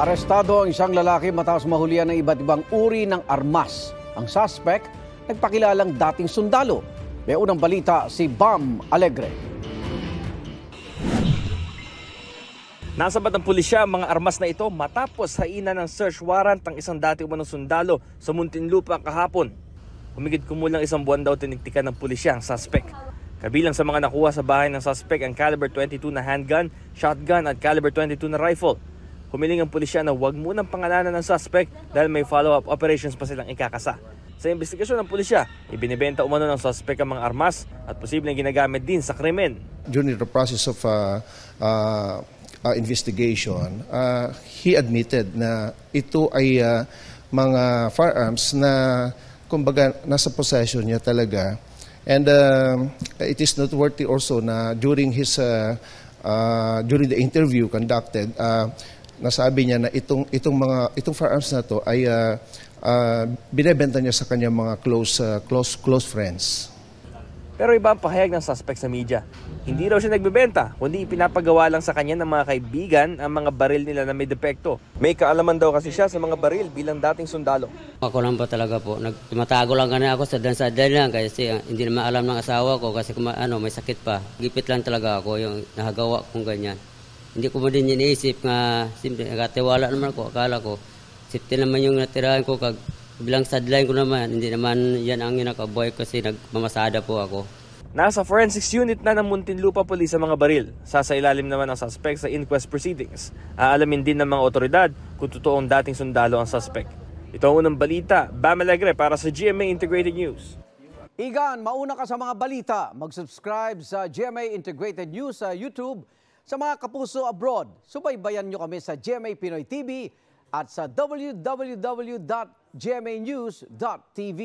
Arestado ang isang lalaki matapos mahulihan ng iba't ibang uri ng armas. Ang suspect, nagpakilalang dating sundalo. May unang balita si Bam Alegre. Nasabat ng pulisya ang mga armas na ito matapos hainan ng search warrant ang isang dati umanong sundalo sa Muntinlupa kahapon. Humigit kumulang isang buwan daw tiniktikan ng pulisya ang suspect. Kabilang sa mga nakuha sa bahay ng suspect ang caliber 22 na handgun, shotgun at caliber 22 na rifle. Humiling ang pulisya na huwag munang pangalanan ng suspect dahil may follow-up operations pa silang ikakasa. Sa investigasyon ng pulisya, ibinibenta umano ng suspect ang mga armas at posibleng ginagamit din sa krimen. During the process of investigation, he admitted na ito ay mga firearms na kumbaga nasa possession niya talaga. And it is noteworthy also na during the interview conducted, nasabi niya na itong firearms na to ay binebenta niya sa kanyang mga close friends. Pero iba ang pahayag ng suspect sa media. Hindi raw siya nagbebenta, kundi ipinapagawa lang sa kanya ng mga kaibigan ang mga baril nila na may depekto. May kaalaman daw kasi siya sa mga baril bilang dating sundalo. Ako lang po talaga po. Tumatago lang kanya ako sa dansadal lang kasi hindi naman alam ng asawa ko kasi may sakit pa. Gipit lang talaga ako yung nahagawa kong ganyan. Hindi ko mo din iniisip nga, simple, nagatiwala naman ako, akala ko. Safety naman yung natirahan ko, bilang sideline ko naman, hindi naman yan ang inakaboy kasi nagmamasada po ako. Nasa forensics unit na ng Muntinlupa Police ang mga baril. Sasailalim naman ang suspect sa inquest proceedings. Aalamin din ng mga otoridad kung totoong dating sundalo ang suspect. Ito ang unang balita. Bam Alegre para sa GMA Integrated News. Igan, mauna ka sa mga balita. Mag-subscribe sa GMA Integrated News sa YouTube. Sa mga kapuso abroad, subaybayan nyo kami sa GMA Pinoy TV at sa www.gmanews.tv.